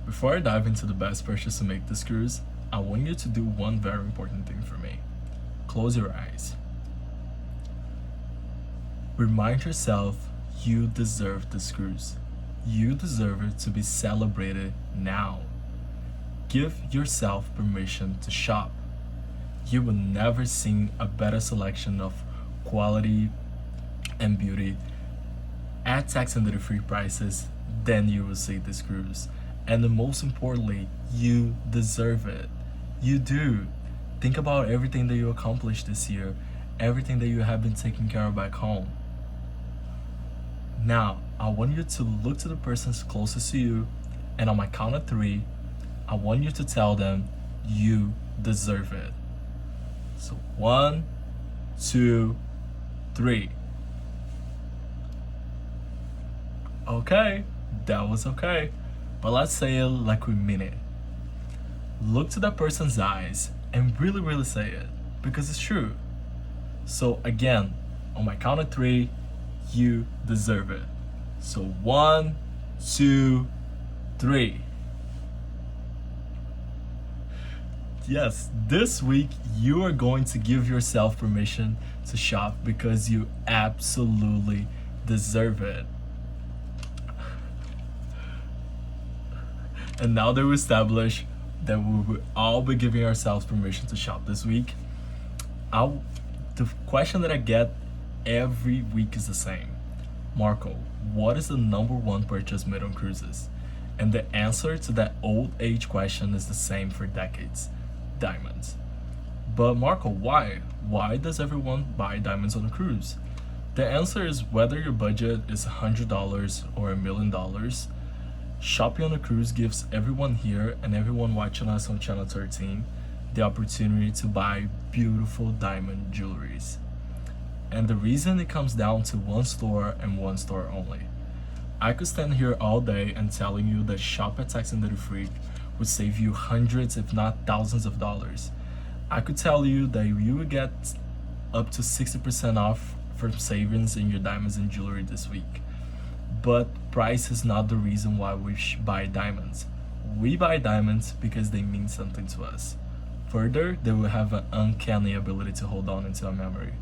Before I dive into the best purchase to make this cruise, I want you to do one very important thing for me. Close your eyes. Remind yourself you deserve this cruise. You deserve it to be celebrated now. Give yourself permission to shop. You will never see a better selection of quality and beauty at tax and duty-free prices than you will see this cruise. And most importantly, you deserve it. You do. Think about everything that you accomplished this year, everything that you have been taking care of back home. Now, I want you to look to the person closest to you, and on my count of 3, I want you to tell them you deserve it. So 1, 2, 3. Okay, that was okay. But let's say it like we mean it. Look to that person's eyes and really say it, because it's true. So again, on my count of 3, you deserve it. So 1, 2, 3. Yes, this week you are going to give yourself permission to shop because you absolutely deserve it. And now that we established that we will all be giving ourselves permission to shop this week, the question that I get every week is the same. Marco, what is the number one purchase made on cruises? And the answer to that old age question is the same for decades: diamonds. But Marco, why? Why does everyone buy diamonds on a cruise? The answer is whether your budget is $100 or $1 million, shopping on a cruise gives everyone here and everyone watching us on Channel 13 the opportunity to buy beautiful diamond jewelries. And the reason it comes down to one store and one store only. I could stand here all day and telling you that shop at Tax and Duty Free would save you hundreds if not thousands of dollars. I could tell you that you would get up to 60% off from savings in your diamonds and jewelry this week. But price is not the reason why we buy diamonds. We buy diamonds because they mean something to us. Further, they will have an uncanny ability to hold on into a memory.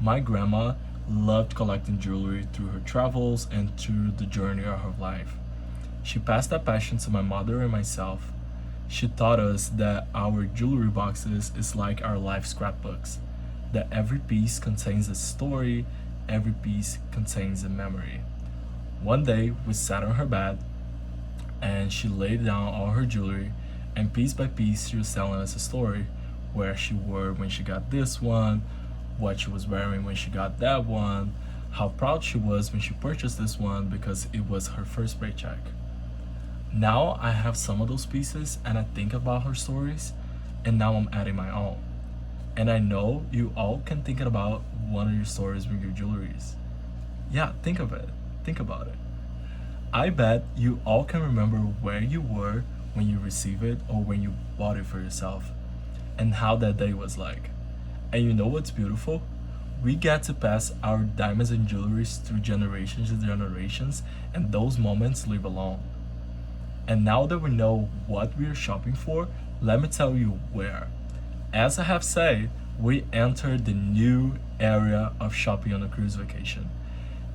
My grandma loved collecting jewelry through her travels and through the journey of her life. She passed that passion to my mother and myself. She taught us that our jewelry boxes is like our life scrapbooks, that every piece contains a story, every piece contains a memory. One day, we sat on her bed, and she laid down all her jewelry, and piece by piece, she was telling us a story, where she wore when she got this one, what she was wearing when she got that one, how proud she was when she purchased this one because it was her first paycheck. Now I have some of those pieces and I think about her stories, and now I'm adding my own. And I know you all can think about one of your stories with your jewelries. Yeah, think of it. Think about it. I bet you all can remember where you were when you received it or when you bought it for yourself, and how that day was like. And you know what's beautiful? We get to pass our diamonds and jewelries through generations and generations, and those moments live alone. And now that we know what we are shopping for, let me tell you where. As I have said, we entered the new era of shopping on a cruise vacation.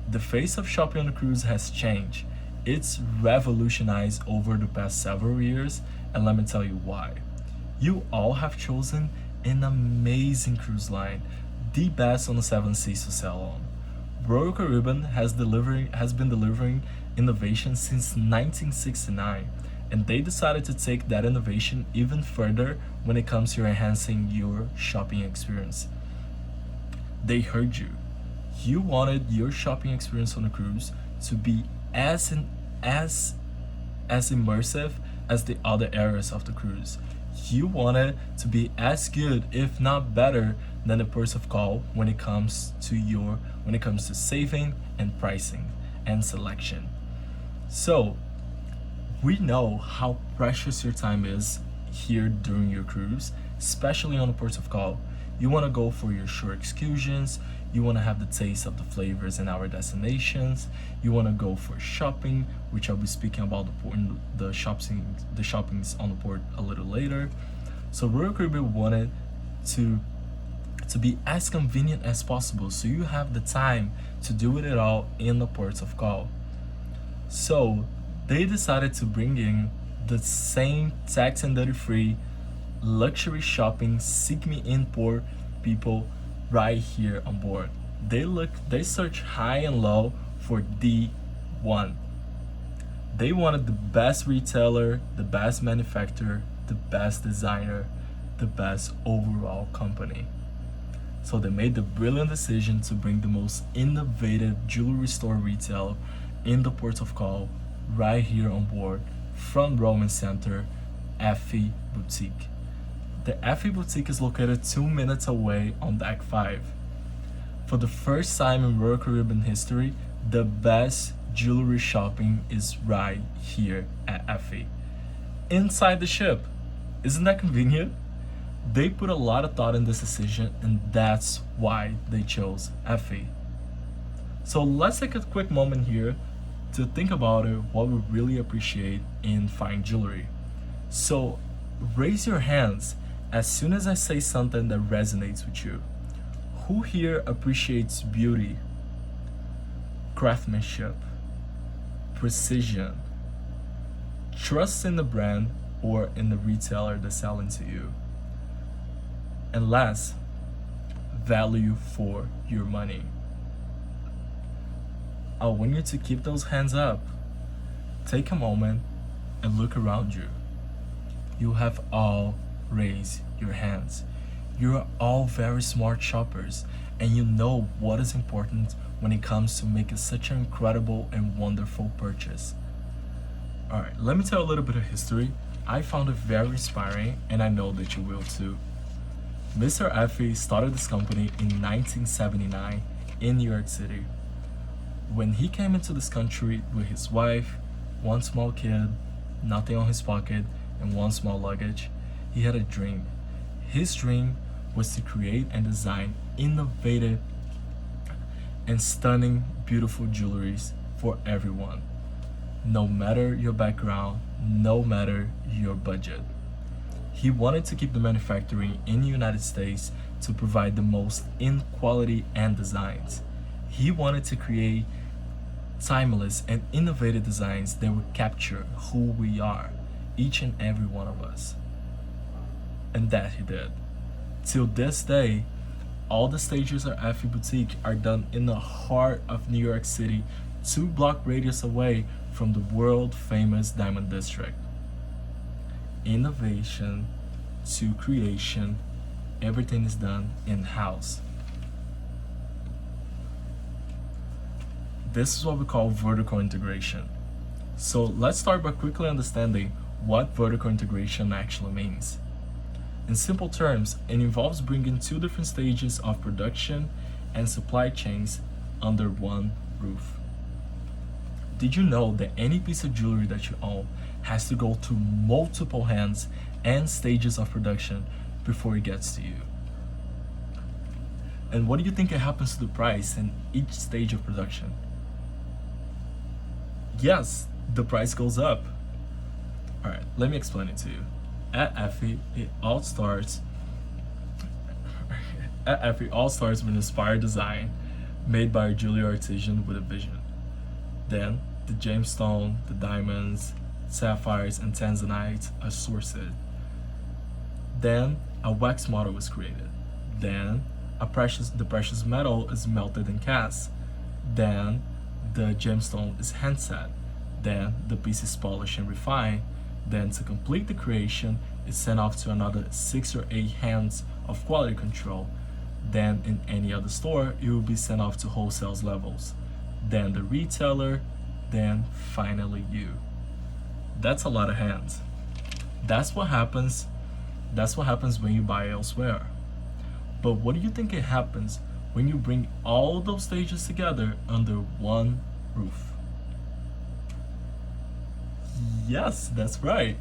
The face of shopping on a cruise has changed. It's revolutionized over the past several years, and let me tell you why. You all have chosen an amazing cruise line, the best on the 7 seas to sail on. Royal Caribbean has been delivering innovation since 1969, and they decided to take that innovation even further when it comes to enhancing your shopping experience. They heard you. You wanted your shopping experience on a cruise to be as immersive as the other areas of the cruise. You want it to be as good, if not better, than the purse of call when it comes to saving and pricing and selection. So we know how precious your time is here during your cruise, especially on the ports of call. You want to go for your short excursions. You want to have the taste of the flavors in our destinations. You want to go for shopping, which I'll be speaking about the shoppings on the port a little later. So Royal Caribbean wanted to be as convenient as possible, so you have the time to do it all in the ports of call. So they decided to bring in the same tax and duty free luxury shopping seek me in port people right here on board. They search high and low for the one. They wanted the best retailer, the best manufacturer, the best designer, the best overall company. So they made the brilliant decision to bring the most innovative jewelry store retail in the port of call right here on board from Roman Center, Effie Boutique. The Effie Boutique is located 2 minutes away on Deck 5. For the first time in Royal Caribbean history, the best jewelry shopping is right here at Effie. Inside the ship. Isn't that convenient? They put a lot of thought in this decision, and that's why they chose Effie. So let's take a quick moment here to think about it, what we really appreciate in fine jewelry. So raise your hands as soon as I say something that resonates with you. Who here appreciates beauty, craftsmanship, precision, trust in the brand or in the retailer that's selling to you? And last, value for your money. I want you to keep those hands up. Take a moment and look around you. You have all raised your hands. You are all very smart shoppers, and you know what is important when it comes to making such an incredible and wonderful purchase. Alright, let me tell a little bit of history. I found it very inspiring, and I know that you will too. Mr. Effie started this company in 1979 in New York City. When he came into this country with his wife, one small kid, nothing on his pocket, and one small luggage, he had a dream. His dream was to create and design innovative and stunning, beautiful jewelries for everyone, no matter your background, no matter your budget. He wanted to keep the manufacturing in the United States to provide the most in quality and designs. He wanted to create timeless and innovative designs that would capture who we are, each and every one of us. And that he did. Till this day, all the stages at Effie Boutique are done in the heart of New York City, 2-block radius away from the world famous Diamond District. Innovation to creation, everything is done in-house. This is what we call vertical integration. So let's start by quickly understanding what vertical integration actually means. In simple terms, it involves bringing 2 different stages of production and supply chains under one roof. Did you know that any piece of jewelry that you own has to go through multiple hands and stages of production before it gets to you? And what do you think happens to the price in each stage of production? Yes, the price goes up. Alright, let me explain it to you. At Effie, it all starts with an inspired design made by a jewelry artisan with a vision. Then, the gemstone, the diamonds, sapphires, and tanzanites are sourced. Then, a wax model is created. Then, the precious metal is melted and cast. Then, the gemstone is hand set. Then, the piece is polished and refined. Then, to complete the creation, it's sent off to another 6 or 8 hands of quality control. Then, in any other store, it will be sent off to wholesale levels. Then the retailer, then finally you. That's a lot of hands. That's what happens when you buy elsewhere. But what do you think it happens when you bring all those stages together under one roof? Yes, that's right.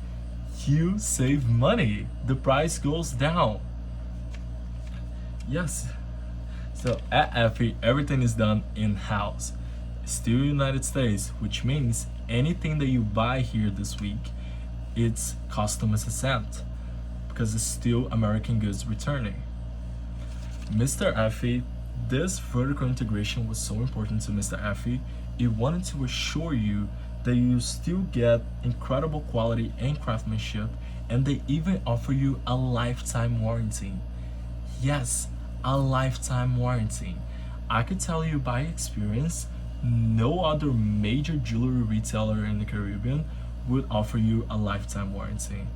You save money. The price goes down. Yes. So at Effie, everything is done in-house. Still United States, which means anything that you buy here this week, it's customs exempt because it's still American goods returning. Mr. Effie, this vertical integration was so important to Mr. Effie. It wanted to assure you that you still get incredible quality and craftsmanship, and they even offer you a lifetime warranty. Yes, a lifetime warranty. I could tell you by experience, no other major jewelry retailer in the Caribbean would offer you a lifetime warranty.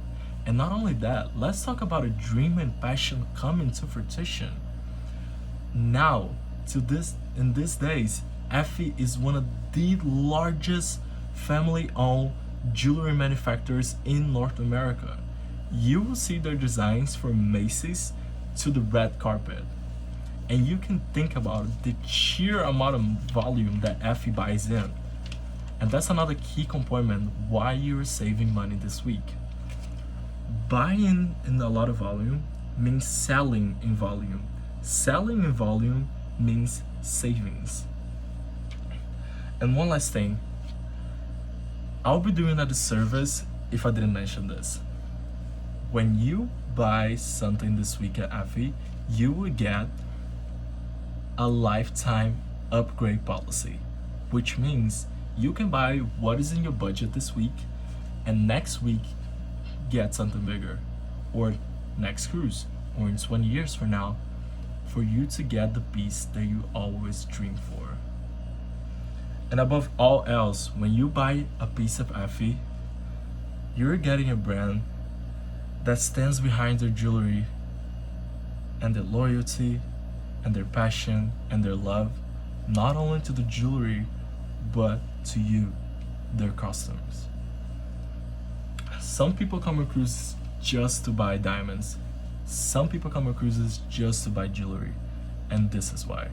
And not only that, let's talk about a dream and passion coming to fruition. Now, to this in these days, Effie is one of the largest family-owned jewelry manufacturers in North America. You will see their designs from Macy's to the red carpet. And you can think about the sheer amount of volume that Effie buys in. And that's another key component why you're saving money this week. Buying in a lot of volume means selling in volume. Selling in volume means savings. And one last thing, I'll be doing a disservice if I didn't mention this. When you buy something this week at Effie, you will get a lifetime upgrade policy, which means you can buy what is in your budget this week and next week get something bigger, or next cruise, or in 20 years from now, for you to get the piece that you always dream for. And above all else, when you buy a piece of Effie, you're getting a brand that stands behind their jewelry and their loyalty and their passion and their love, not only to the jewelry, but to you, their customers. Some people come on cruises just to buy diamonds. Some people come on cruises just to buy jewelry. And this is why.